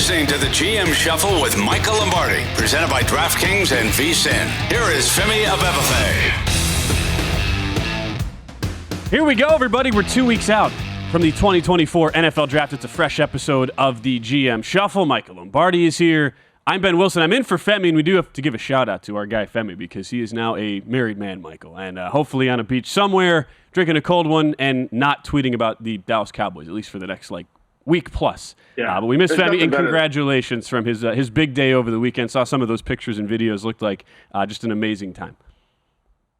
listening to the GM Shuffle with Michael Lombardi, presented by DraftKings and VSiN. Here is Femi Abebefe. Here we go, everybody. We're 2 weeks out from the 2024 NFL Draft. It's a fresh episode of the GM Shuffle. Michael Lombardi is here. I'm Ben Wilson. I'm in for Femi, and we do have to give a shout-out to our guy Femi because he is now a married man, Michael, and hopefully on a beach somewhere, drinking a cold one and not tweeting about the Dallas Cowboys, at least for the next, week plus. Yeah. But we miss Femi, and better. congratulations from his big day over the weekend. Saw some of those pictures and videos. Looked like just an amazing time.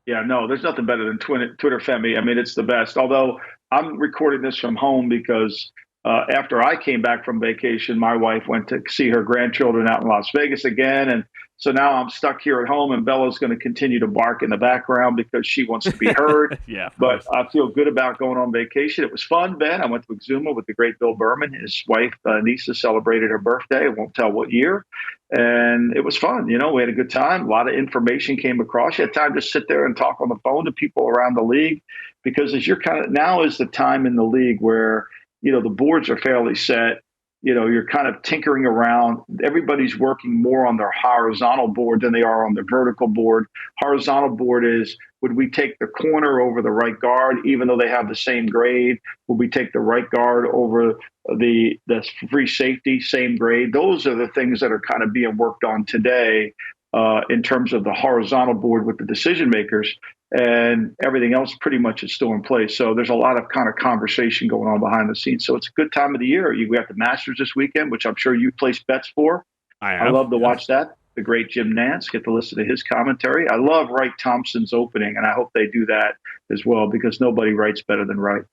Yeah, no, there's nothing better than Twitter Femi. I mean, it's the best. Although I'm recording this from home because after I came back from vacation, my wife went to see her grandchildren out in Las Vegas again. And so now I'm stuck here at home, and Bella's going to continue to bark in the background because she wants to be heard. Yeah, but I feel good about going on vacation. It was fun, Ben. I went to Exuma with the great Bill Berman. His wife, Nisa, celebrated her birthday. I won't tell what year. And it was fun. You know, we had a good time. A lot of information came across. You had time to sit there and talk on the phone to people around the league because as you're now is the time in the league where, you know, the boards are fairly set. You know, you're kind of tinkering around. Everybody's working more on their horizontal board than they are on their vertical board. Horizontal board is, would we take the corner over the right guard, even though they have the same grade? Would we take the right guard over the free safety, same grade? Those are the things that are kind of being worked on today in terms of the horizontal board with the decision makers. And everything else pretty much is still in place. So there's a lot of kind of conversation going on behind the scenes. So it's a good time of the year. We got the Masters this weekend, which I'm sure you placed bets for. I love to watch that. The great Jim Nantz, get to listen to his commentary. I love Wright Thompson's opening, and I hope they do that as well because nobody writes better than Wright.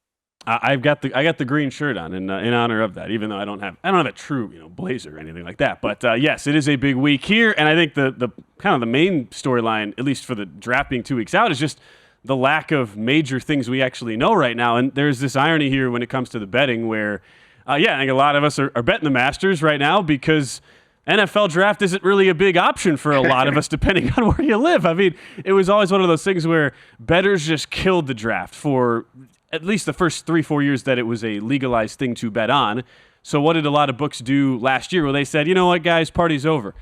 I got the green shirt on in honor of that, even though I don't have a true blazer or anything like that. But yes, it is a big week here, and I think the kind of the main storyline, at least for the draft being 2 weeks out, is just the lack of major things we actually know right now. And there's this irony here when it comes to the betting, where I think a lot of us are betting the Masters right now because NFL draft isn't really a big option for a lot of us, depending on where you live. I mean, it was always one of those things where bettors just killed the draft for at least the first 3-4 years that it was a legalized thing to bet on. So what did a lot of books do last year? Well, they said, you know what, guys, party's over.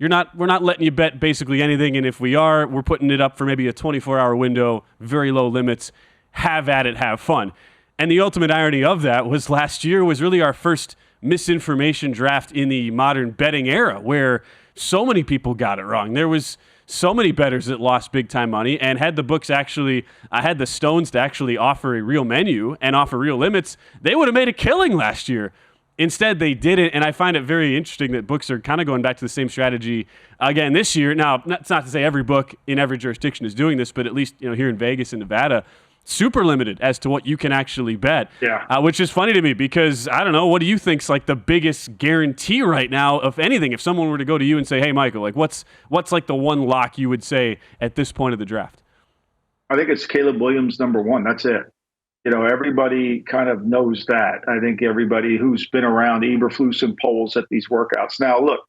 We're not letting you bet basically anything, and if we are, we're putting it up for maybe a 24-hour window, very low limits. Have at it, have fun. And the ultimate irony of that was last year was really our first misinformation draft in the modern betting era, where so many people got it wrong. There was so many bettors that lost big-time money, and had the books actually had the stones to actually offer a real menu and offer real limits, they would have made a killing last year. Instead, they didn't, and I find it very interesting that books are kind of going back to the same strategy again this year. Now, that's not to say every book in every jurisdiction is doing this, but at least here in Vegas and Nevada, super limited as to what you can actually bet. Yeah. Which is funny to me because, I don't know, what do you think's like the biggest guarantee right now of anything? If someone were to go to you and say, hey, Michael, like what's like the one lock you would say at this point of the draft? I think it's Caleb Williams, number one. That's it. Everybody kind of knows that. I think everybody who's been around Eberflus and polls at these workouts. Now, look,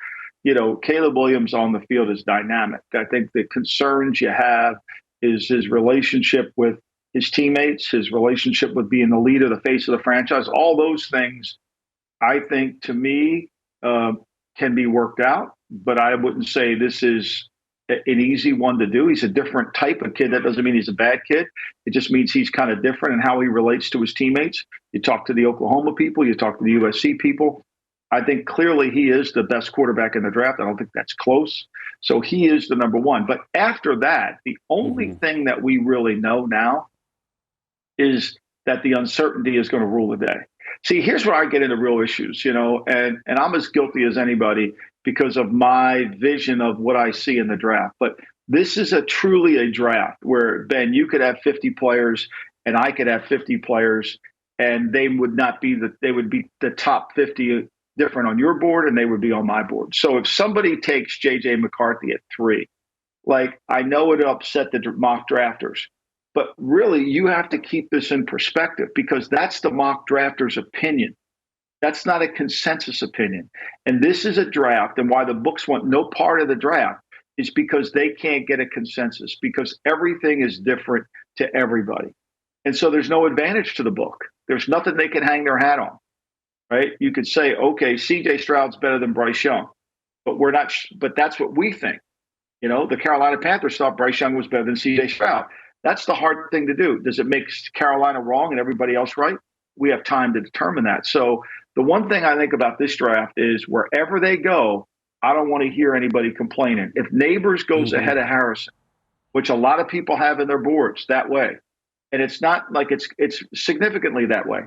Caleb Williams on the field is dynamic. I think the concerns you have is his relationship with his teammates, his relationship with being the leader, the face of the franchise. All those things, I think, to me, can be worked out. But I wouldn't say this is an easy one to do. He's a different type of kid. That doesn't mean he's a bad kid. It just means he's kind of different in how he relates to his teammates. You talk to the Oklahoma people, you talk to the USC people. I think clearly he is the best quarterback in the draft. I don't think that's close. So he is the number one. But after that, the only thing that we really know now is that the uncertainty is going to rule the day. See, here's where I get into real issues, and I'm as guilty as anybody because of my vision of what I see in the draft. But this is truly a draft where, Ben, you could have 50 players and I could have 50 players, and they would be the top 50 different on your board, and they would be on my board. So if somebody takes J.J. McCarthy at 3, I know it upset the mock drafters, but really you have to keep this in perspective because that's the mock drafters' opinion. That's not a consensus opinion. And this is a draft, and why the books want no part of the draft is because they can't get a consensus because everything is different to everybody. And so there's no advantage to the book. There's nothing they can hang their hat on. right? You could say, okay, C.J. Stroud's better than Bryce Young, but we're not. But that's what we think. The Carolina Panthers thought Bryce Young was better than C.J. Stroud. That's the hard thing to do. Does it make Carolina wrong and everybody else right? We have time to determine that. So the one thing I think about this draft is wherever they go, I don't want to hear anybody complaining. If Neighbors goes ahead of Harrison, which a lot of people have in their boards that way, and it's not like it's significantly that way,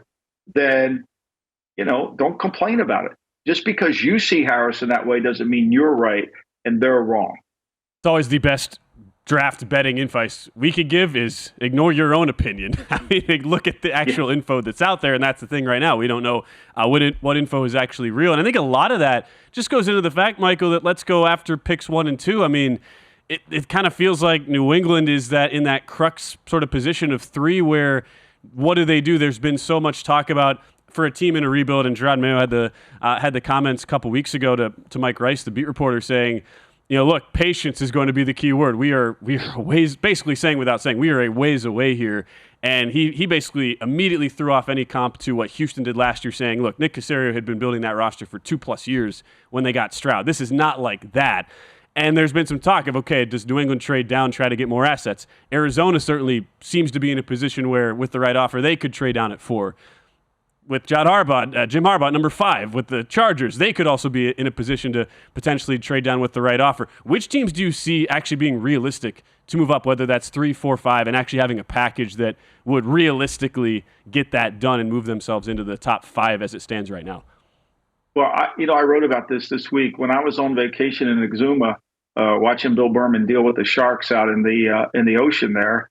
then don't complain about it. Just because you see Harrison that way doesn't mean you're right and they're wrong. It's always the best draft betting advice we could give is ignore your own opinion. I mean, look at the actual info that's out there, and that's the thing right now. We don't know what info is actually real. And I think a lot of that just goes into the fact, Michael, that let's go after picks 1 and 2. I mean, it kind of feels like New England is in that crux sort of position of 3 where what do they do? There's been so much talk about for a team in a rebuild, and Drake Maye had the comments a couple weeks ago to Mike Rice, the beat reporter, saying, look, patience is going to be the key word. We are ways, basically saying without saying, we are a ways away here. And he basically immediately threw off any comp to what Houston did last year, saying, look, Nick Caserio had been building that roster for 2+ years when they got Stroud. This is not like that. And there's been some talk of, okay, does New England trade down, try to get more assets? Arizona certainly seems to be in a position where, with the right offer, they could trade down at 4. With Jim Harbaugh, number 5, with the Chargers, they could also be in a position to potentially trade down with the right offer. Which teams do you see actually being realistic to move up, whether that's 3, 4, 5, and actually having a package that would realistically get that done and move themselves into the top 5 as it stands right now? Well, I wrote about this week when I was on vacation in Exuma, watching Bill Berman deal with the sharks out in the ocean there.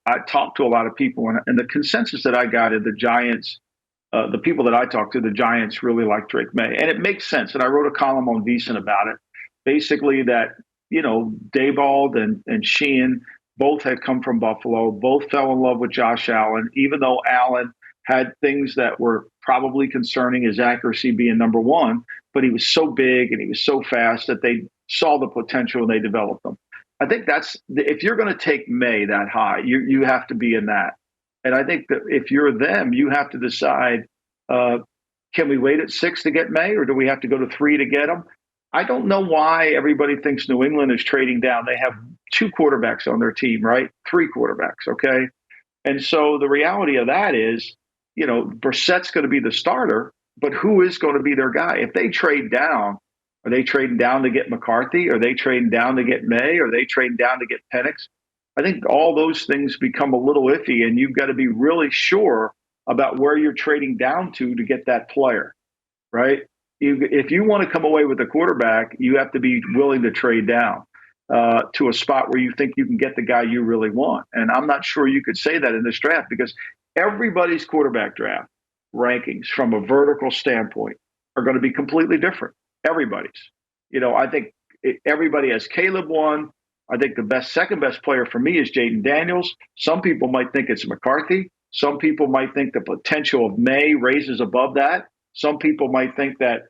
I talked to a lot of people, and the consensus that I got in the Giants, the people that I talked to, the Giants really like Drake Maye. And it makes sense. And I wrote a column on VSiN about it. Basically that, Daboll and Sheehan both had come from Buffalo, both fell in love with Josh Allen, even though Allen had things that were probably concerning, his accuracy being number 1, but he was so big and he was so fast that they saw the potential and they developed him. I think if you're going to take May that high, you have to be in that. And I think that if you're them, you have to decide, can we wait at 6 to get May, or do we have to go to 3 to get him? I don't know why everybody thinks New England is trading down. They have 2 quarterbacks on their team, right? 3 quarterbacks, okay? And so the reality of that is, Brissett's going to be the starter, but who is going to be their guy? If they trade down, are they trading down to get McCarthy? Are they trading down to get May? Are they trading down to get Penix? I think all those things become a little iffy, and you've got to be really sure about where you're trading down to get that player, right? If you want to come away with a quarterback, you have to be willing to trade down to a spot where you think you can get the guy you really want. And I'm not sure you could say that in this draft, because everybody's quarterback draft rankings from a vertical standpoint are going to be completely different. Everybody's. I think everybody has Caleb 1. I think the second best player for me is Jaden Daniels. Some people might think it's McCarthy. Some people might think the potential of May raises above that. Some people might think that,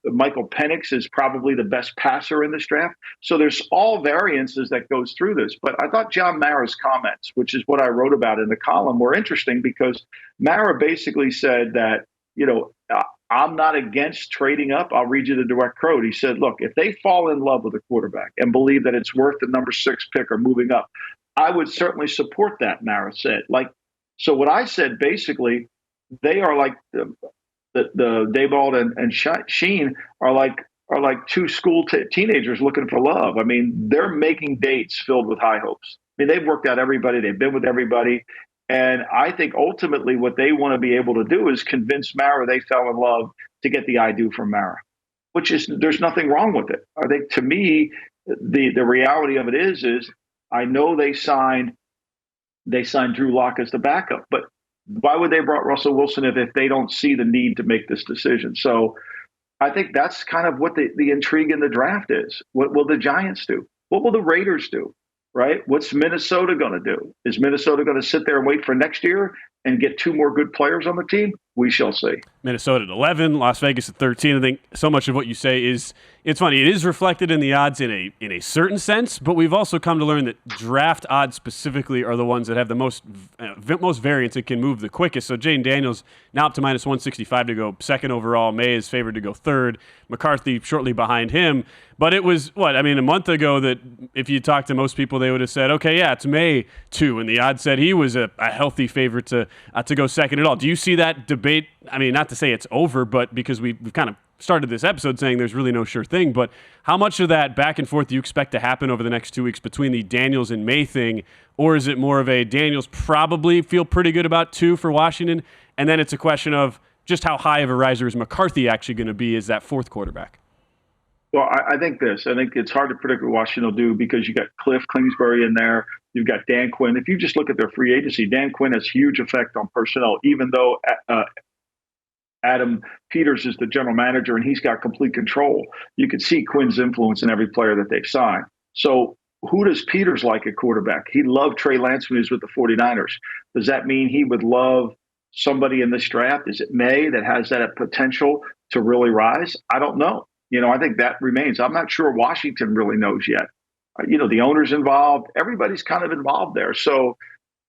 Michael Penix is probably the best passer in this draft. So there's all variances that goes through this. But I thought John Mara's comments, which is what I wrote about in the column, were interesting, because Mara basically said that, I'm not against trading up. I'll read you the direct quote. He said, look, if they fall in love with a quarterback and believe that it's worth the number 6 pick or moving up, I would certainly support that, Mara said. So what I said, basically, they are like the Daboll and Sheen are like 2 school teenagers looking for love. I mean, they're making dates filled with high hopes. I mean, they've worked out everybody. They've been with everybody. And I think ultimately what they want to be able to do is convince Mara they fell in love to get the I do from Mara, which is, there's nothing wrong with it. I think, to me, the reality of it is I know they signed Drew Lock as the backup, but why would they brought Russell Wilson if they don't see the need to make this decision? So I think that's kind of what the intrigue in the draft is. What will the Giants do? What will the Raiders do? Right? What's Minnesota going to do? Is Minnesota going to sit there and wait for next year and get 2 more good players on the team? We shall see. Minnesota at 11, Las Vegas at 13. I think so much of what you say is It's funny. It is reflected in the odds in a certain sense, but we've also come to learn that draft odds specifically are the ones that have the most variance and can move the quickest. So Jaden Daniels now up to minus 165 to go second overall. Maye is favored to go third. McCarthy shortly behind him. But it was, a month ago that if you talked to most people, they would have said, okay, yeah, it's Maye too. And the odds said he was a healthy favorite to go second at all. Do you see that debate? I mean, not to say it's over, but because we've kind of started this episode saying there's really no sure thing, but how much of that back and forth do you expect to happen over the next 2 weeks between the Daniels and Maye thing, or is it more of a Daniels probably feel pretty good about 2 for Washington, and then it's a question of just how high of a riser is McCarthy actually going to be as that fourth quarterback? Well, I think it's hard to predict what Washington will do because you got Cliff Kingsbury in there. You've got Dan Quinn. If you just look at their free agency, Dan Quinn has huge effect on personnel, even though Adam Peters is the general manager and he's got complete control. You could see Quinn's influence in every player that they've signed. So who does Peters like at quarterback? He loved Trey Lance when he was with the 49ers. Does that mean he would love somebody in this draft? Is it Maye that has that potential to really rise? I don't know. I think that remains. I'm not sure Washington really knows yet. The owner's involved. Everybody's kind of involved there. So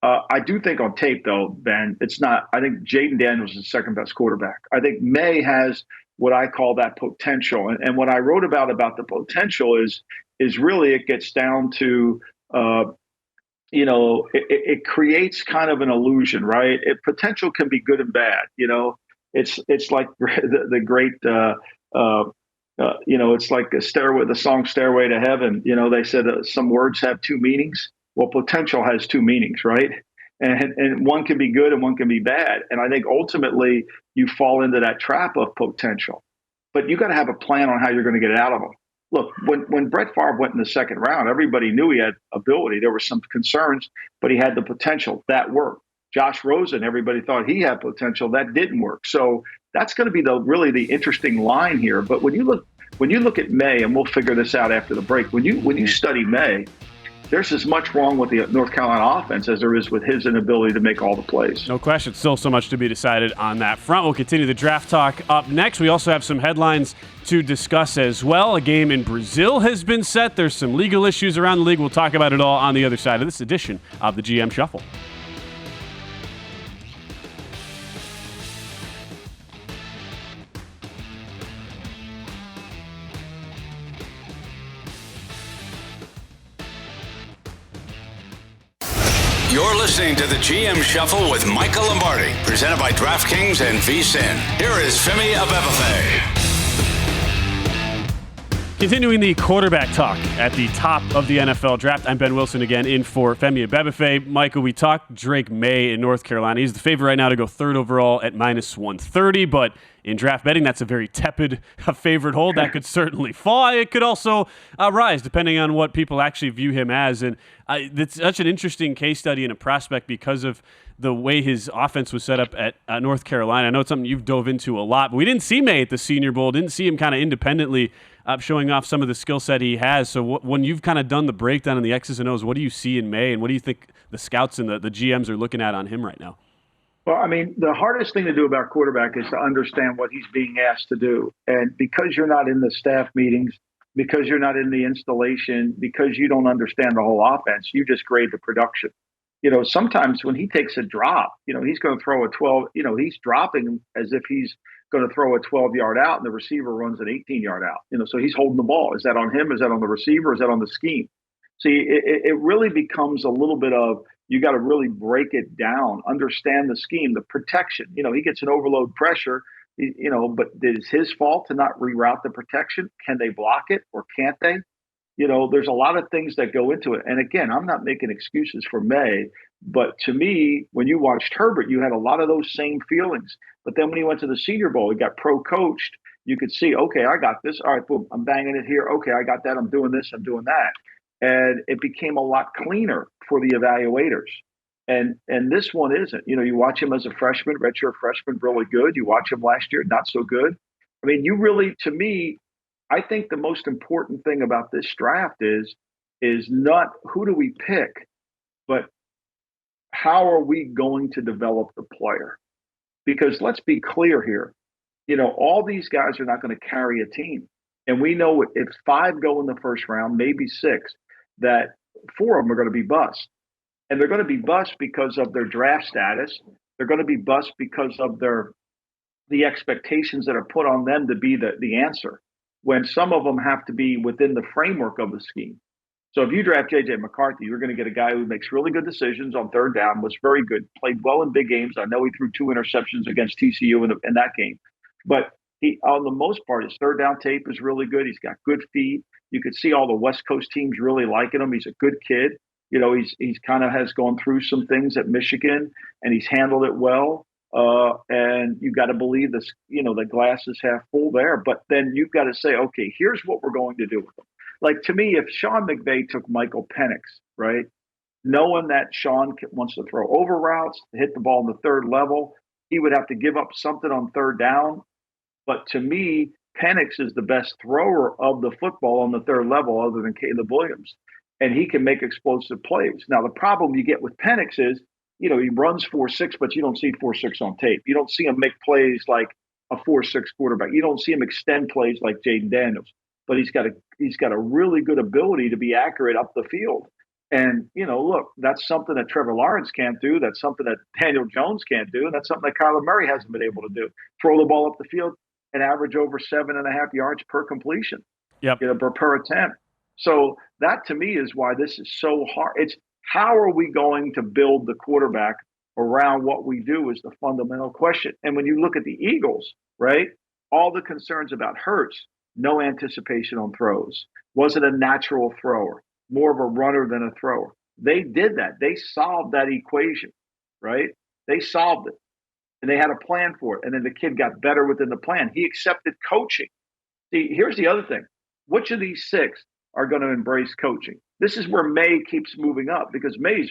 I do think on tape, though, Ben, it's not. I think Jaden Daniels is the second best quarterback. I think Maye has what I call that potential. And what I wrote about the potential is really it gets down to, it creates kind of an illusion, right? Potential can be good and bad. It's like the great, it's like the song Stairway to Heaven. They said some words have two meanings. Well, potential has two meanings, right? And one can be good and one can be bad. And I think ultimately you fall into that trap of potential. But you got to have a plan on how you're going to get out of them. Look, when Brett Favre went in the second round, everybody knew he had ability. There were some concerns, but he had the potential. That worked. Josh Rosen, everybody thought he had potential. That didn't work. So that's going to be really the interesting line here. But when you look at Maye, and we'll figure this out after the break, when you study Maye, there's as much wrong with the North Carolina offense as there is with his inability to make all the plays. No question. Still so much to be decided on that front. We'll continue the draft talk up next. We also have some headlines to discuss as well. A game in Brazil has been set. There's some legal issues around the league. We'll talk about it all on the other side of this edition of the GM Shuffle. You're listening to the GM Shuffle with Michael Lombardi, presented by DraftKings and VSiN. Here is Femi Abebefe. Continuing the quarterback talk at the top of the NFL draft, I'm Ben Wilson again in for Femi Abebefe. Michael, we talked Drake Maye in North Carolina. He's the favorite right now to go third overall at minus 130, but in draft betting, that's a very tepid favorite hold. That could certainly fall. It could also rise, depending on what people actually view him as. And it's such an interesting case study and a prospect because of the way his offense was set up at North Carolina. I know it's something you've dove into a lot, but we didn't see Maye at the Senior Bowl. Didn't see him kind of independently showing off some of the skill set he has. So when you've kind of done the breakdown on the X's and O's, what do you see in Maye, and what do you think the scouts and the GMs are looking at on him right now? Well, I mean, the hardest thing to do about quarterback is to understand what he's being asked to do. And because you're not in the staff meetings, because you're not in the installation, because you don't understand the whole offense, you just grade the production. Sometimes when he takes a drop, he's going to throw a 12, he's dropping as if he's going to throw a 12-yard out and the receiver runs an 18-yard out. So he's holding the ball. Is that on him? Is that on the receiver? Is that on the scheme? See, it really becomes a little bit of, you got to really break it down, understand the scheme, the protection. He gets an overload pressure, but is his fault to not reroute the protection? Can they block it or can't they? There's a lot of things that go into it. And again, I'm not making excuses for Maye, but to me, when you watched Herbert, you had a lot of those same feelings. But then when he went to the Senior Bowl, he got pro-coached. You could see, okay, I got this. All right, boom, I'm banging it here. Okay, I got that. I'm doing this. I'm doing that. And it became a lot cleaner for the evaluators. And this one isn't. You watch him as a freshman, redshirt freshman, really good. You watch him last year, not so good. I mean, to me, I think the most important thing about this draft is not who do we pick, but how are we going to develop the player? Because let's be clear here, all these guys are not going to carry a team. And we know if 5 go in the first round, maybe 6, that 4 of them are going to be bust. And they're going to be bust because of their draft status. They're going to be bust because of the expectations that are put on them to be the answer, when some of them have to be within the framework of the scheme. So if you draft J.J. McCarthy, you're going to get a guy who makes really good decisions on third down, was very good, played well in big games. I know he threw 2 interceptions against TCU in that game. But he, on the most part, his third down tape is really good. He's got good feet. You could see all the West Coast teams really liking him. He's a good kid. He's kind of has gone through some things at Michigan, and he's handled it well. And you've got to believe this, the glass is half full there. But then you've got to say, okay, here's what we're going to do with them. Like, to me, if Sean McVay took Michael Penix, right, knowing that Sean wants to throw over routes, hit the ball in the third level, he would have to give up something on third down. But to me, Penix is the best thrower of the football on the third level other than Caleb Williams. And he can make explosive plays. Now, the problem you get with Penix is, he runs 4.6, but you don't see 4.6 on tape. You don't see him make plays like a 4.6 quarterback. You don't see him extend plays like Jaden Daniels. But he's got a really good ability to be accurate up the field. And, look, that's something that Trevor Lawrence can't do. That's something that Daniel Jones can't do. And that's something that Kyler Murray hasn't been able to do. Throw the ball up the field and average over 7.5 yards per completion. Yep. Per attempt. So that, to me, is why this is so hard. It's how are we going to build the quarterback around what we do is the fundamental question. And when you look at the Eagles, right, all the concerns about Hurts, no anticipation on throws, wasn't a natural thrower, more of a runner than a thrower. They did that. They solved that equation, right? They solved it. And they had a plan for it. And then the kid got better within the plan. He accepted coaching. See, here's the other thing. Which of these 6 are going to embrace coaching? This is where Maye keeps moving up, because May's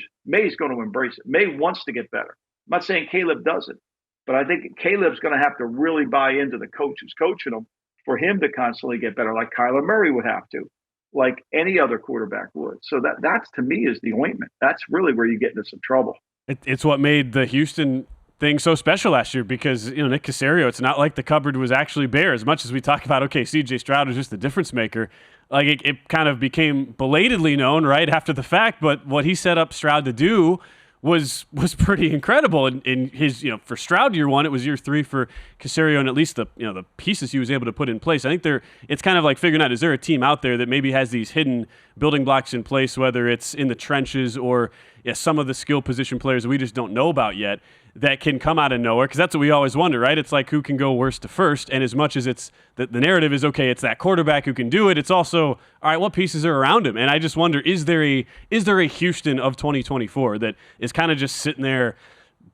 going to embrace it. Maye wants to get better. I'm not saying Caleb doesn't, but I think Caleb's going to have to really buy into the coach who's coaching him for him to constantly get better, like Kyler Murray would have to, like any other quarterback would. So that's to me is the ointment. That's really where you get into some trouble. It's what made the Houston thing so special last year, because Nick Caserio, it's not like the cupboard was actually bare. As much as we talk about, okay, CJ Stroud is just the difference maker, like it kind of became belatedly known right after the fact, but what he set up Stroud to do was pretty incredible. In his, for Stroud year 1, it was year 3 for Caserio, and at least the the pieces he was able to put in place. I think it's kind of like figuring out, is there a team out there that maybe has these hidden building blocks in place, whether it's in the trenches or some of the skill position players we just don't know about yet, that can come out of nowhere, because that's what we always wonder, right? It's like, who can go worst to first? And as much as it's the narrative is, okay, it's that quarterback who can do it, it's also, all right, what pieces are around him? And I just wonder, is there a Houston of 2024 that is kind of just sitting there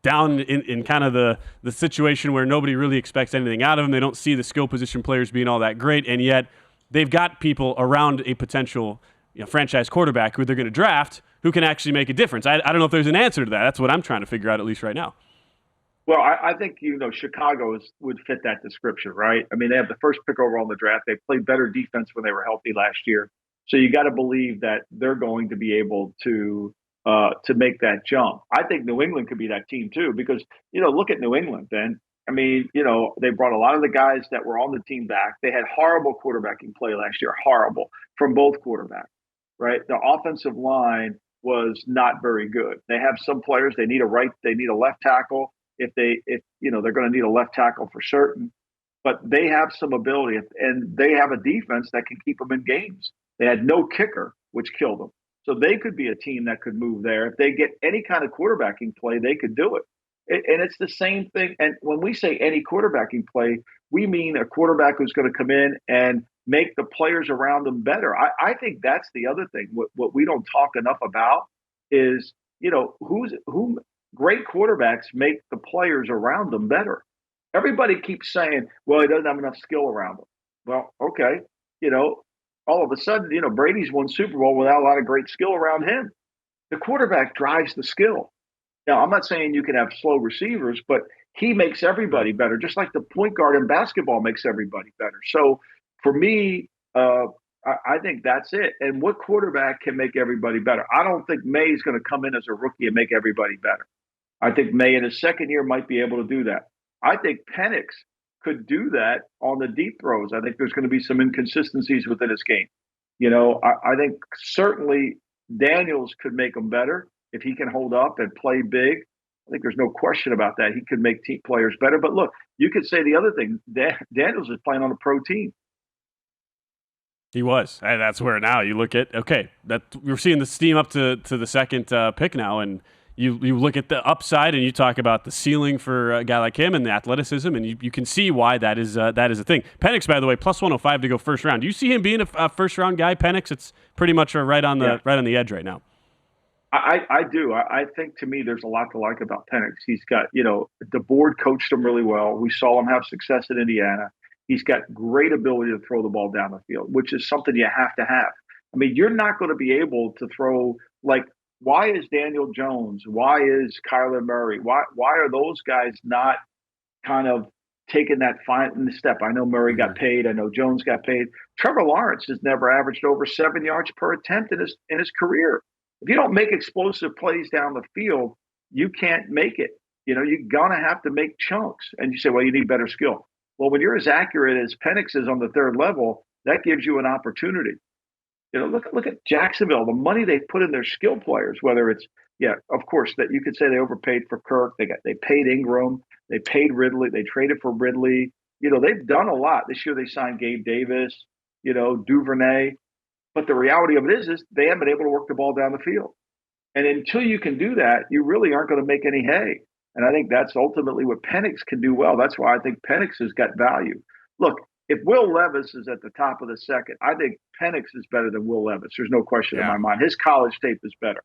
down in kind of the situation where nobody really expects anything out of them? They don't see the skill position players being all that great, and yet they've got people around a potential franchise quarterback who they're going to draft who can actually make a difference. I don't know if there's an answer to that. That's what I'm trying to figure out, at least right now. Well, I think, Chicago would fit that description, right? I mean, they have the first pick overall in the draft. They played better defense when they were healthy last year. So you got to believe that they're going to be able to make that jump. I think New England could be that team too, because, look at New England, Ben. I mean, they brought a lot of the guys that were on the team back. They had horrible quarterbacking play last year, horrible from both quarterbacks, right? The offensive line was not very good. They have some players, they need a left tackle. If they're going to need a left tackle for certain, but they have some ability, and they have a defense that can keep them in games. They had no kicker, which killed them. So they could be a team that could move there. If they get any kind of quarterbacking play, they could do it. And it's the same thing. And when we say any quarterbacking play, we mean a quarterback who's going to come in and make the players around them better. I think that's the other thing. What we don't talk enough about is, who great quarterbacks make the players around them better. Everybody keeps saying, well, he doesn't have enough skill around him. Well, okay. All of a sudden, Brady's won Super Bowl without a lot of great skill around him. The quarterback drives the skill. Now, I'm not saying you can have slow receivers, but he makes everybody better, just like the point guard in basketball makes everybody better. So for me, I think that's it. And what quarterback can make everybody better? I don't think Maye is going to come in as a rookie and make everybody better. I think Maye in his second year might be able to do that. I think Penix could do that on the deep throws. I think there's going to be some inconsistencies within his game. I think certainly Daniels could make him better if he can hold up and play big. I think there's no question about that. He could make team players better. But look, you could say the other thing. Daniels is playing on a pro team. He was. And that's where now you look at, okay, that we're seeing the steam up to the second pick now, and you look at the upside and you talk about the ceiling for a guy like him and the athleticism, and you can see why that is a thing. Penix, by the way, plus 105 to go first round. Do you see him being a first round guy, Penix? It's pretty much right on the edge right now. I do. I think, to me, there's a lot to like about Penix. He's got, the board coached him really well. We saw him have success in Indiana. He's got great ability to throw the ball down the field, which is something you have to have. I mean, you're not going to be able to throw, like, why is Daniel Jones? Why is Kyler Murray? Why are those guys not kind of taking that final step? I know Murray got paid. I know Jones got paid. Trevor Lawrence has never averaged over 7 yards per attempt in his career. If you don't make explosive plays down the field, you can't make it. You're going to have to make chunks. And you say, well, you need better skill. Well, when you're as accurate as Penix is on the third level, that gives you an opportunity. Look at Jacksonville, the money they put in their skill players, whether it's, of course, that you could say they overpaid for Kirk. They paid Ingram. They paid Ridley. They traded for Ridley. They've done a lot. This year they signed Gabe Davis, Duvernay. But the reality of it is they haven't been able to work the ball down the field. And until you can do that, you really aren't going to make any hay. And I think that's ultimately what Penix can do well. That's why I think Penix has got value. Look, if Will Levis is at the top of the second, I think Penix is better than Will Levis. There's no question in my mind. His college tape is better,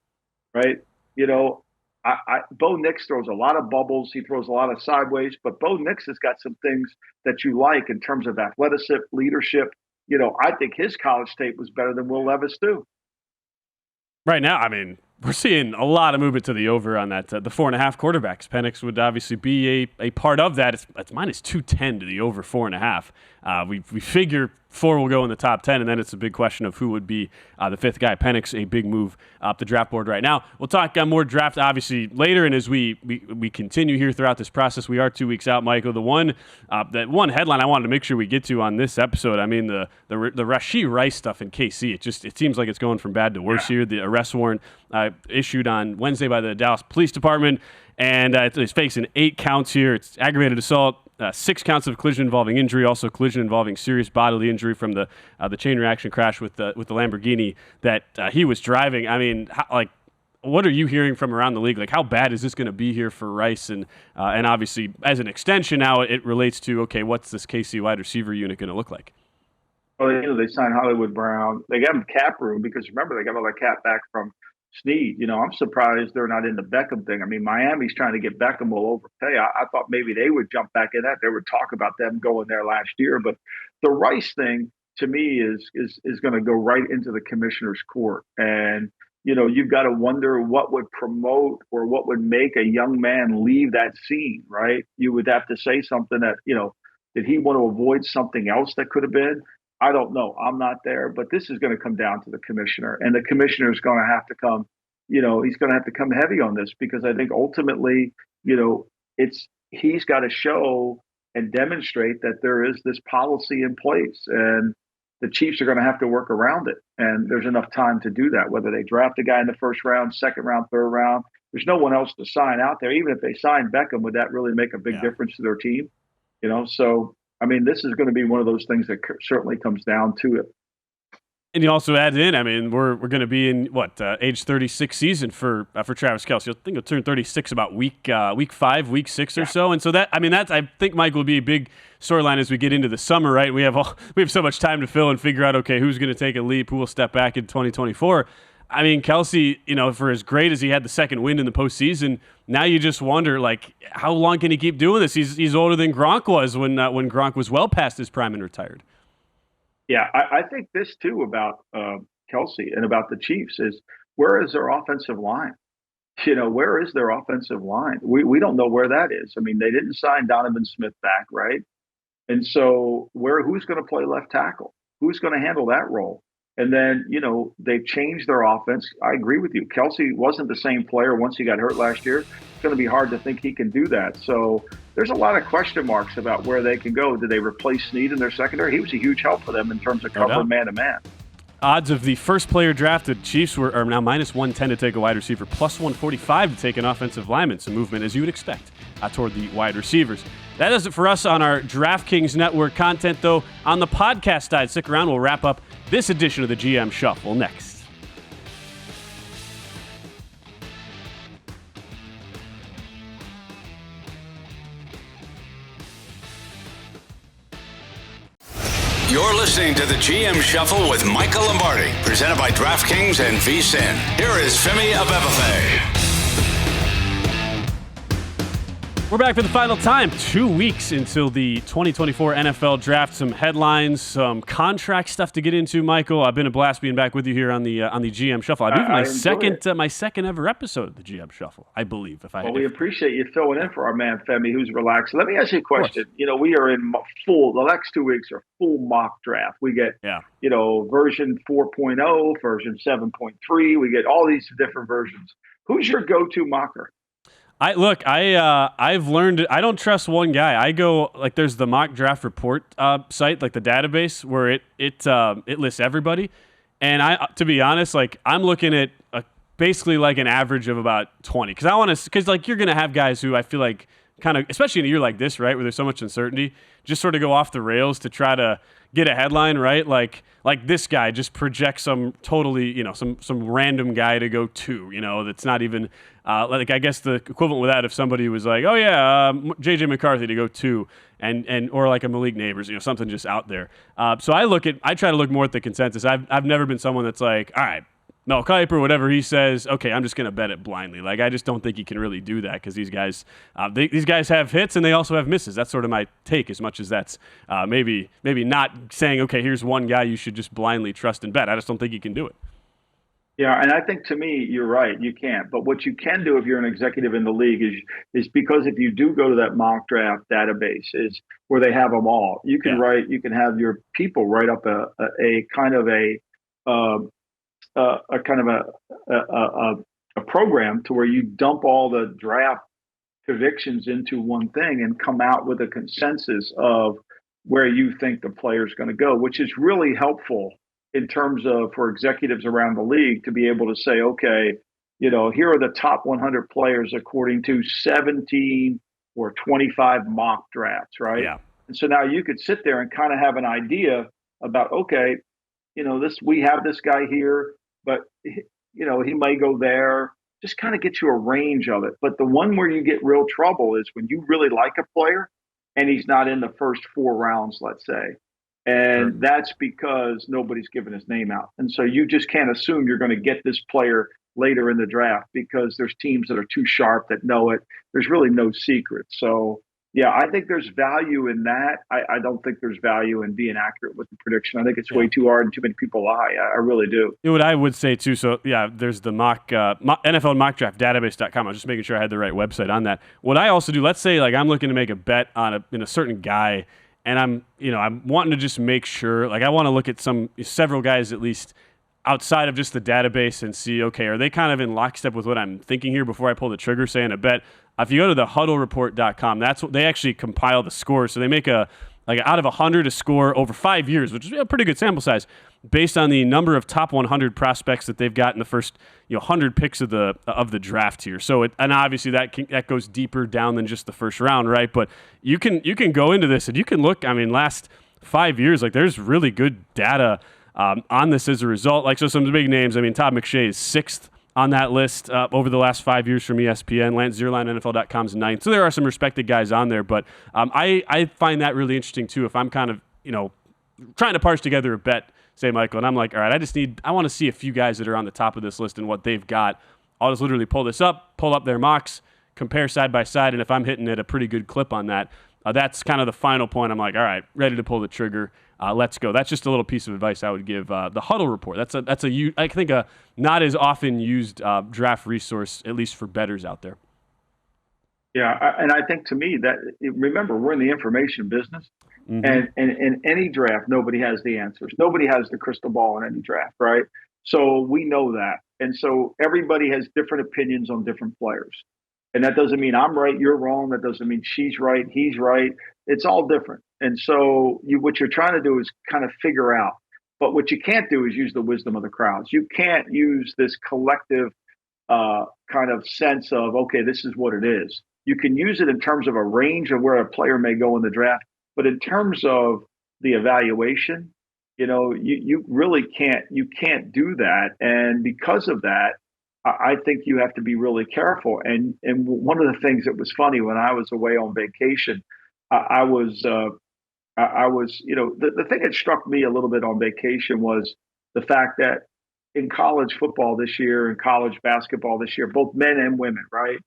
right? Bo Nix throws a lot of bubbles. He throws a lot of sideways. But Bo Nix has got some things that you like in terms of athleticism, leadership. I think his college tape was better than Will Levis too. Right now, I mean, we're seeing a lot of movement to the over on that. The 4.5 quarterbacks. Penix would obviously be a part of that. It's minus 210 to the over 4.5. We figure 4 will go in the top 10, and then it's a big question of who would be the fifth guy. Penix, a big move up the draft board right now. We'll talk more draft, obviously, later, and as we continue here throughout this process, we are 2 weeks out, Michael. That one headline I wanted to make sure we get to on this episode, I mean, the Rashee Rice stuff in KC, it seems like it's going from bad to worse here. The arrest warrant issued on Wednesday by the Dallas Police Department, and it's facing 8 counts here. It's aggravated assault, 6 counts of collision involving injury, also collision involving serious bodily injury from the chain reaction crash with the Lamborghini that he was driving. I mean, what are you hearing from around the league? Like, how bad is this going to be here for Rice? And obviously, as an extension now, it relates to, okay, what's this KC wide receiver unit going to look like? Well, they signed Hollywood Brown. They got him cap room because, remember, they got all that cap back from Snead. I'm surprised they're not in the Beckham thing. I mean, Miami's trying to get Beckham will overpay. I thought maybe they would jump back in that. There would talk about them going there last year. But the Rice thing, to me, is going to go right into the commissioner's court. And, you've got to wonder what would promote or what would make a young man leave that scene, right? You would have to say something that, did he want to avoid something else that could have been? I don't know. I'm not there, but this is going to come down to the commissioner, and the commissioner is going to have to come, he's going to have to come heavy on this because I think ultimately, he's got to show and demonstrate that there is this policy in place, and the Chiefs are going to have to work around it. And there's enough time to do that, whether they draft a guy in the first round, second round, third round. There's no one else to sign out there. Even if they sign Beckham, would that really make a big difference to their team? So I mean, this is going to be one of those things that certainly comes down to it. And you also add in, I mean, we're going to be in age 36 season for Travis Kelce. I think he'll turn 36 about week 5, week 6 or so. And so I think Mike will be a big storyline as we get into the summer, right? We have so much time to fill and figure out, okay, who's going to take a leap, who will step back in 2024. I mean, Kelce, for as great as he had the second wind in the postseason, now you just wonder, like, how long can he keep doing this? He's older than Gronk was when Gronk was well past his prime and retired. Yeah, I think this too about Kelce and about the Chiefs is, where is their offensive line? Where is their offensive line? We don't know where that is. I mean, they didn't sign Donovan Smith back, right? And so who's going to play left tackle? Who's going to handle that role? And then, they've changed their offense. I agree with you. Kelce wasn't the same player once he got hurt last year. It's going to be hard to think he can do that. So there's a lot of question marks about where they can go. Did they replace Snead in their secondary? He was a huge help for them in terms of covering man-to-man. Odds of the first player drafted, Chiefs are now minus 110 to take a wide receiver, plus 145 to take an offensive lineman. Some movement, as you would expect, toward the wide receivers. That does it for us on our DraftKings Network content, though. On the podcast side, stick around. We'll wrap up this edition of the GM Shuffle next. You're listening to the GM Shuffle with Michael Lombardi, presented by DraftKings and VSiN. Here is Femi Abebefe. We're back for the final time. 2 weeks until the 2024 NFL Draft. Some headlines, some contract stuff to get into, Michael. I've been a blast being back with you here on the GM Shuffle. I believe my second ever episode of the GM Shuffle, I believe. We appreciate you filling in for our man Femi, who's relaxed. Let me ask you a question. We are in the next 2 weeks are full mock draft. We get, version 4.0, version 7.3. We get all these different versions. Who's your go-to mocker? I've learned I don't trust one guy. I go there's the mock draft report site, like the database where it lists everybody, and to be honest, I'm looking at basically like an average of about 20 because you're gonna have guys who I feel like kind of, especially in a year like this, right, where there's so much uncertainty, just sort of go off the rails to try to get a headline, right? Like this guy just projects some totally, some random guy to go to, that's not even, I guess the equivalent with that if somebody was like, oh yeah, J.J. McCarthy to go 2, and or like a Malik Neighbors, something just out there. So I try to look more at the consensus. I've never been someone that's like, all right, Mel Kiper, whatever he says, okay, I'm just going to bet it blindly. I just don't think he can really do that because these guys have hits and they also have misses. That's sort of my take, as much as that's maybe not saying, okay, here's one guy you should just blindly trust and bet. I just don't think he can do it. Yeah, and I think to me, you're right. You can't. But what you can do if you're an executive in the league is because if you do go to that mock draft database, is where they have them all. You can you can have your people write up a program to where you dump all the draft predictions into one thing and come out with a consensus of where you think the player is going to go, which is really helpful in terms of for executives around the league to be able to say, okay, here are the top 100 players according to 17 or 25 mock drafts, right? Yeah. And so now you could sit there and kind of have an idea about, okay, we have this guy here, but he may go there. Just kind of get you a range of it. But the one where you get real trouble is when you really like a player and he's not in the first 4 rounds, let's say. And that's because nobody's given his name out. And so you just can't assume you're going to get this player later in the draft because there's teams that are too sharp that know it. There's really no secret. So, yeah, I think there's value in that. I don't think there's value in being accurate with the prediction. I think it's way too hard and too many people lie. I really do. What I would say, too, so, yeah, there's the NFL mock draft database.com. I was just making sure I had the right website on that. What I also do, let's say, I'm looking to make a bet on a certain guy, and I'm wanting to just make sure, I want to look at several guys at least outside of just the database and see, okay, are they kind of in lockstep with what I'm thinking here before I pull the trigger, saying a bet? If you go to the huddlereport.com, that's what they actually compile the scores. So they make out of 100 a score over 5 years, which is a pretty good sample size, based on the number of top 100 prospects that they've got in the first 100 picks of the draft here. So and obviously that goes deeper down than just the first round, right? But you can go into this and you can look. Last 5 years, there's really good data on this as a result. So some big names. Todd McShay is 6th on that list over the last 5 years from ESPN. Lance Zierlein, NFL.com is 9th. So there are some respected guys on there, but I find that really interesting too. If I'm kind of trying to parse together a bet, say Michael, and I'm like, all right, I want to see a few guys that are on the top of this list and what they've got. I'll just literally pull up their mocks, compare side by side, and if I'm hitting at a pretty good clip on that, that's kind of the final point. I'm like, all right, ready to pull the trigger. Let's go. That's just a little piece of advice I would give. The Huddle Report. That's a not as often used draft resource, at least for bettors out there. Yeah, and I think to me that remember we're in the information business. Mm-hmm. And in any draft, nobody has the answers. Nobody has the crystal ball in any draft, right? So we know that. And so everybody has different opinions on different players. And that doesn't mean I'm right, you're wrong. That doesn't mean she's right, he's right. It's all different. And so what you're trying to do is kind of figure out. But what you can't do is use the wisdom of the crowds. You can't use this collective kind of sense of, okay, this is what it is. You can use it in terms of a range of where a player may go in the draft. But in terms of the evaluation, you really can't do that. And because of that, I think you have to be really careful. And one of the things that was funny when I was away on vacation, I was the thing that struck me a little bit on vacation was the fact that in college football this year and college basketball this year, both men and women, right?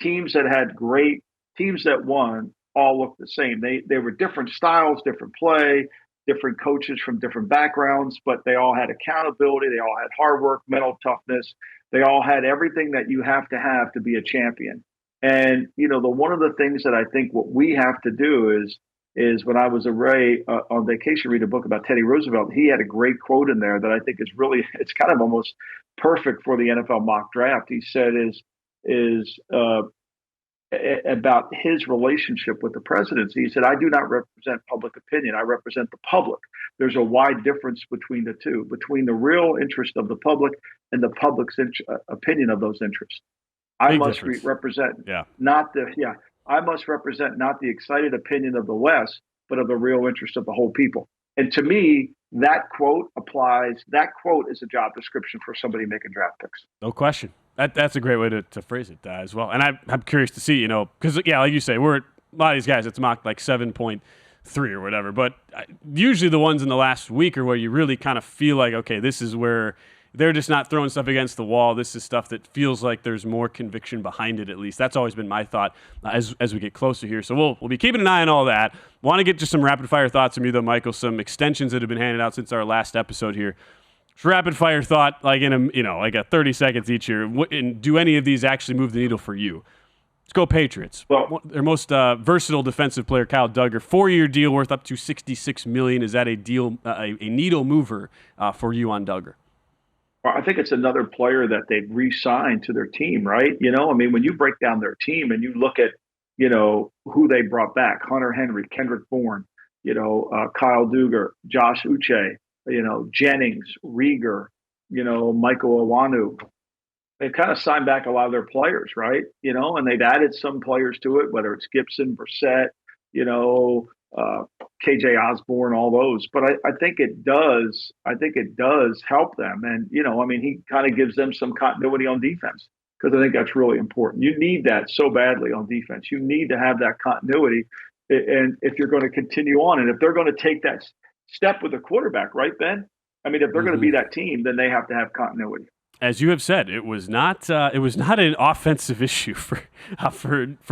Teams that had great teams that won all looked the same. They were different styles, different play, different coaches from different backgrounds, but they all had accountability. They all had hard work, mental toughness. They all had everything that you have to be a champion. And the one of the things that I think what we have to do is when I was away on vacation, read a book about Teddy Roosevelt. He had a great quote in there that I think is really, it's kind of almost perfect for the NFL mock draft. He said is about his relationship with the presidency. He said, I do not represent public opinion. I represent the public. There's a wide difference between the two, between the real interest of the public and the public's opinion of those interests. I must represent not the excited opinion of the West, but of the real interest of the whole people. And to me, that quote applies. That quote is a job description for somebody making draft picks. No question. That's a great way to phrase it as well. And I'm curious to see, because, like you say, we're a lot of these guys, it's mocked like 7.3 or whatever. But usually the ones in the last week are where you really kind of feel like, okay, this is where they're just not throwing stuff against the wall. This is stuff that feels like there's more conviction behind it, at least. That's always been my thought as we get closer here. So we'll be keeping an eye on all that. Want to get just some rapid-fire thoughts from you, though, Michael, some extensions that have been handed out since our last episode here. Rapid-fire thought, like in a 30 seconds each here. And do any of these actually move the needle for you? Let's go Patriots. Well, their most versatile defensive player, Kyle Duggar, 4-year deal worth up to $66 million. Is that a deal, a needle mover for you on Duggar? Well, I think it's another player that they've re-signed to their team, right? When you break down their team and you look at, who they brought back, Hunter Henry, Kendrick Bourne, Kyle Duggar, Josh Uche, Jennings, Rieger, Michael Awanu. They've kind of signed back a lot of their players, right? And they've added some players to it, whether it's Gibson, Brissett, KJ Osborne, all those. But I think it does help them. And, he kind of gives them some continuity on defense because I think that's really important. You need that so badly on defense. You need to have that continuity. And if you're going to continue on and if they're going to take that step with the quarterback, right, Ben? If they're going to be that team, then they have to have continuity. As you have said, it was not an offensive issue for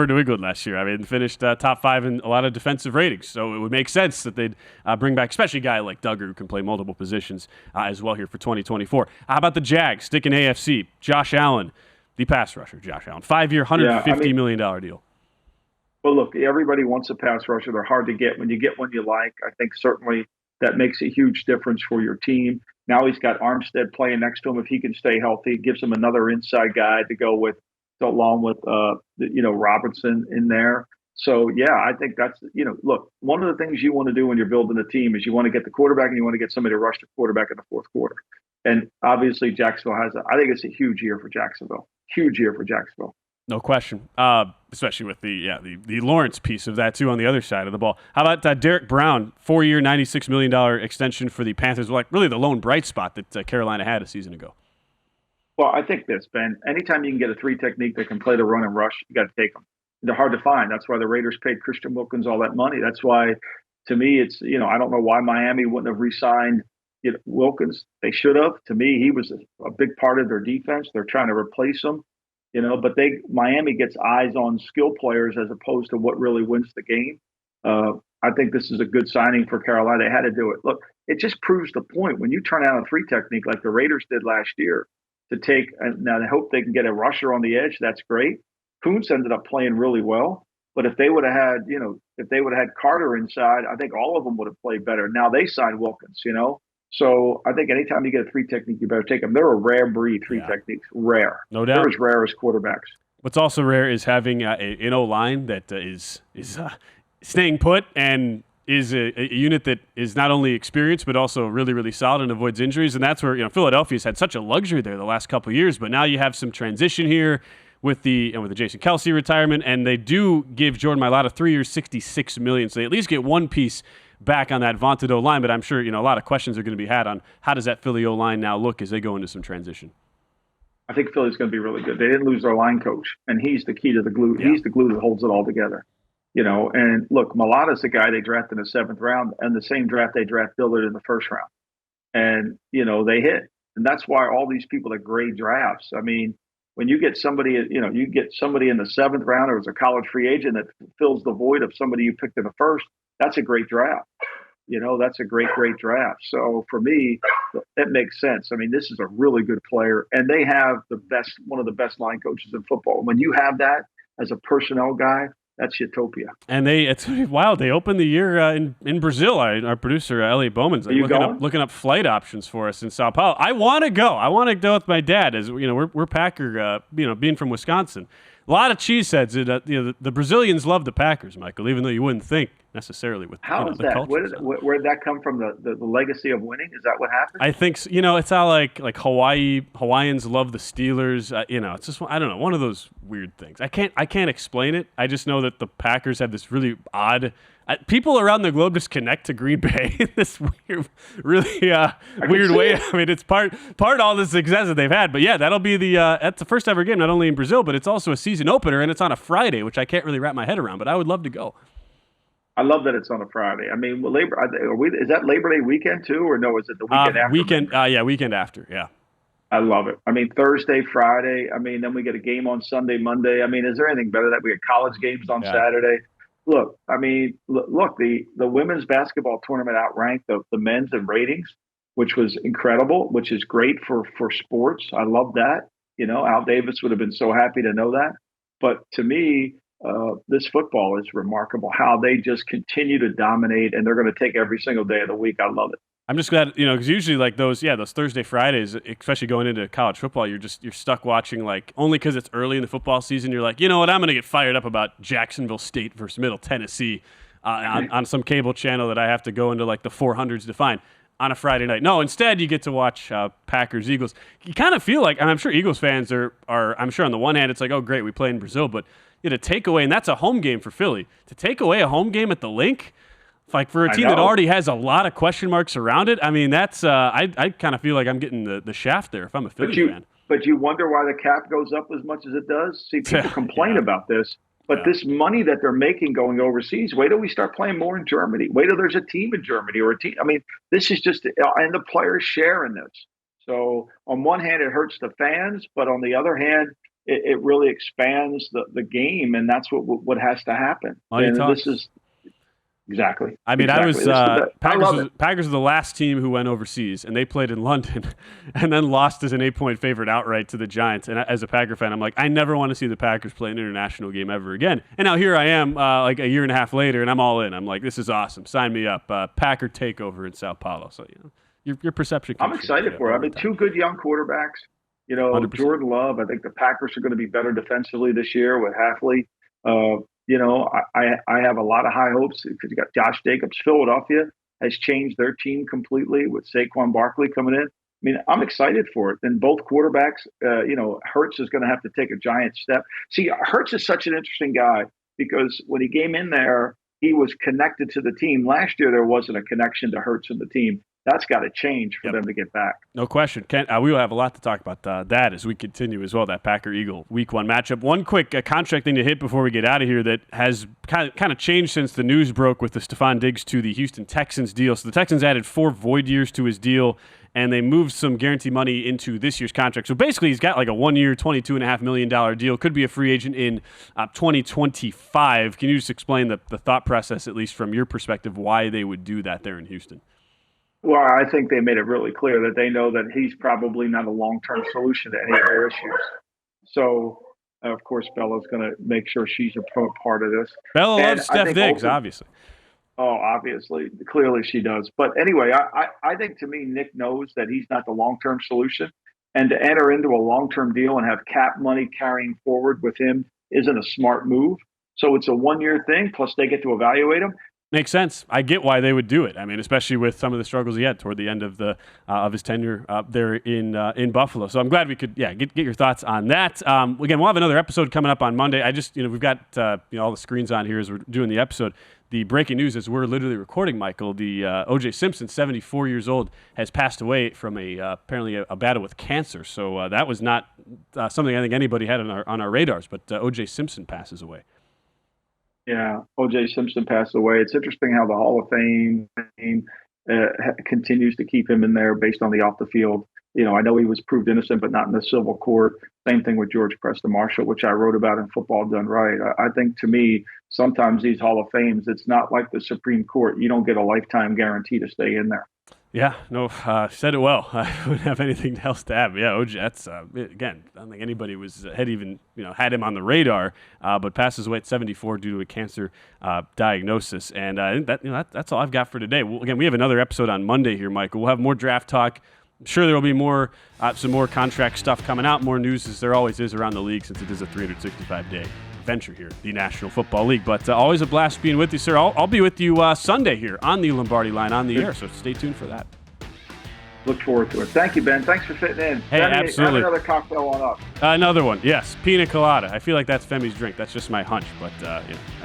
New England last year. Finished top 5 in a lot of defensive ratings, so it would make sense that they'd bring back, especially a guy like Duggar who can play multiple positions as well here for 2024. How about the Jags? Sticking AFC, Josh Allen, the pass rusher, Josh Allen, 5-year, $150 million deal. Well, look, everybody wants a pass rusher. They're hard to get. When you get one you like, I think certainly that makes a huge difference for your team. Now he's got Armstead playing next to him. If he can stay healthy, it gives him another inside guy to go with, along with Robinson in there. So yeah, I think that's look, one of the things you want to do when you're building a team is you want to get the quarterback and you want to get somebody to rush the quarterback in the fourth quarter. And obviously Jacksonville I think it's a huge year for Jacksonville. Huge year for Jacksonville. No question, especially with the Lawrence piece of that, too, on the other side of the ball. How about Derek Brown, 4-year, $96 million extension for the Panthers, like really the lone bright spot that Carolina had a season ago? Well, I think this, Ben, anytime you can get a 3 technique that can play the run and rush, you got to take them. They're hard to find. That's why the Raiders paid Christian Wilkins all that money. That's why, to me, it's, I don't know why Miami wouldn't have re-signed Wilkins. They should have. To me, he was a big part of their defense. They're trying to replace him. But Miami gets eyes on skill players as opposed to what really wins the game. I think this is a good signing for Carolina. They had to do it. Look, it just proves the point. When you turn out a 3 technique like the Raiders did last year to take, now I hope they can get a rusher on the edge. That's great. Kuntz ended up playing really well. But if they would have had, if they would have had Carter inside, I think all of them would have played better. Now they signed Wilkins, So I think anytime you get a three technique, you better take them. They're a rare breed, three techniques. Rare. No doubt. They're as rare as quarterbacks. What's also rare is having an O-line that is staying put and is a unit that is not only experienced but also really, really solid and avoids injuries. And that's where Philadelphia's had such a luxury there the last couple of years. But now you have some transition here with the Jason Kelce retirement, and they do give Jordan Mailata 3 years, $66 million. So they at least get one piece back on that vaunted O-line. But I'm sure a lot of questions are going to be had on how does that Philly O-line now look as they go into some transition. I think Philly's going to be really good. They didn't lose their line coach, and he's the key to the glue. Yeah. He's the glue that holds it all together. And look, Mailata's the guy they drafted in the 7th round, and the same draft they draft Dillard in the 1st round. And, they hit. And that's why all these people that grade drafts, I mean, when you get somebody, you get somebody in the 7th round or as a college free agent that fills the void of somebody you picked in the 1st, that's a great draft. That's a great draft. So for me, that makes sense. I mean, this is a really good player, and they have one of the best line coaches in football. When you have that as a personnel guy, that's utopia. And it's wild. They opened the year in Brazil. Our producer, Elliot Bowman's looking up flight options for us in Sao Paulo. I want to go. I want to go with my dad. As we're Packer, being from Wisconsin. A lot of cheeseheads. The Brazilians love the Packers, Michael, even though you wouldn't think necessarily with how is that? Where did that come from? The legacy of winning? Is that what happened? I think it's how like Hawaiians love the Steelers. It's just, I don't know, one of those weird things. I can't explain it. I just know that the Packers have this really odd. People around the globe just connect to Green Bay in this really weird way. I mean, it's part all the success that they've had. But yeah, that'll be that's the first ever game, not only in Brazil, but it's also a season opener, and it's on a Friday, which I can't really wrap my head around. But I would love to go. I love that it's on a Friday. I mean, is that Labor Day weekend too, or no? Is it the weekend after? Weekend after. Yeah. I love it. I mean, Thursday, Friday. I mean, then we get a game on Sunday, Monday. I mean, is there anything better that we get college games on Saturday? Look, I mean, the women's basketball tournament outranked the men's in ratings, which was incredible, which is great for sports. I love that. Al Davis would have been so happy to know that. But to me, this football is remarkable, how they just continue to dominate, and they're going to take every single day of the week. I love it. I'm just glad, because usually like those Thursday, Fridays, especially going into college football, you're stuck watching only because it's early in the football season. You're like, you know what, I'm going to get fired up about Jacksonville State versus Middle Tennessee on some cable channel that I have to go into the 400s to find on a Friday night. No, instead you get to watch Packers, Eagles. You kind of feel like, and I'm sure Eagles fans are I'm sure on the one hand it's like, oh great, we play in Brazil, but to take away, and that's a home game for Philly, to take away a home game at the Link, for a team that already has a lot of question marks around it, I mean, that's I kind of feel like I'm getting the shaft there if I'm a Philly fan. But you wonder why the cap goes up as much as it does? See, people complain about this, but this money that they're making going overseas, wait till we start playing more in Germany. Wait till there's a team in Germany or a team. I mean, this is just, and the players share in this. So on one hand, it hurts the fans, but on the other hand, it really expands the game, and that's what has to happen. And this is exactly. I mean, exactly. Packers are the last team who went overseas, and they played in London, and then lost as an 8-point favorite outright to the Giants. And as a Packer fan, I'm like, I never want to see the Packers play an international game ever again. And now here I am, a year and a half later, and I'm all in. I'm like, this is awesome. Sign me up. Packer takeover in Sao Paulo. So your perception. I'm excited for it. I mean, two good young quarterbacks. 100%. Jordan Love. I think the Packers are going to be better defensively this year with Halfley. I have a lot of high hopes because you got Josh Jacobs. Philadelphia has changed their team completely with Saquon Barkley coming in. I mean, I'm excited for it. And both quarterbacks, Hurts is going to have to take a giant step. See, Hurts is such an interesting guy because when he came in there, he was connected to the team. Last year, there wasn't a connection to Hurts and the team. That's got to change for them to get back. No question. Ken, we will have a lot to talk about that as we continue as well, that Packer-Eagle Week 1 matchup. One quick contract thing to hit before we get out of here that has kind of changed since the news broke with the Stefon Diggs to the Houston Texans deal. So the Texans added 4 void years to his deal, and they moved some guarantee money into this year's contract. So basically, he's got like a 1-year, $22.5 million deal. Could be a free agent in 2025. Can you just explain the thought process, at least from your perspective, why they would do that there in Houston? Well, I think they made it really clear that they know that he's probably not a long-term solution to any of their issues. So, Of course, Bella's going to make sure she's a part of this. Bella And loves Steph Diggs, obviously. Oh, obviously. Clearly she does. But anyway, I think to me, Nick knows that he's not the long-term solution. And to enter into a long-term deal and have cap money carrying forward with him isn't a smart move. So it's a one-year thing, plus they get to evaluate him. Makes sense. I get why they would do it. I mean, especially with some of the struggles he had toward the end of the of his tenure there in Buffalo. So I'm glad we could get your thoughts on that. Again, we'll have another episode coming up on Monday. I just we've got all the screens on here as we're doing the episode. The breaking news is we're literally recording, Michael. The OJ Simpson, 74 years old, has passed away from apparently a battle with cancer. So that was not something I think anybody had on our radars. But OJ Simpson passes away. Yeah, O.J. Simpson passed away. It's interesting how the Hall of Fame continues to keep him in there based on the off the field. I know he was proved innocent, but not in the civil court. Same thing with George Preston Marshall, which I wrote about in Football Done Right. I think to me, sometimes these Hall of Fames, it's not like the Supreme Court. You don't get a lifetime guarantee to stay in there. Yeah, no, said it well. I wouldn't have anything else to add. But yeah, OJ, that's again, I don't think anybody had had him on the radar, but passes away at 74 due to a cancer diagnosis. And I think that's all I've got for today. Again, we have another episode on Monday here, Michael. We'll have more draft talk. I'm sure there will be some more contract stuff coming out, more news as there always is around the league since it is a 365-day venture here, the National Football League. But always a blast being with you, sir. I'll be with you Sunday here on the Lombardi line on the air, so stay tuned for that. Look forward to it. Thank you, Ben. Thanks for fitting in. Hey, absolutely. Have another cocktail on up. Another one, yes. Pina colada. I feel like that's Femi's drink. That's just my hunch, but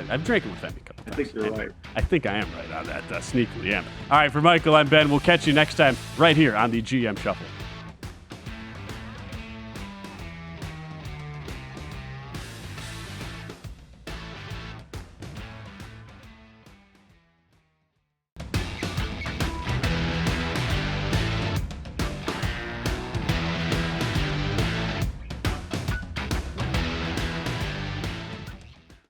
I've drank it with Femi a couple times. I think you're right. I think I am right on that. Sneakily am. All right, for Michael, I'm Ben. We'll catch you next time right here on the GM Shuffle.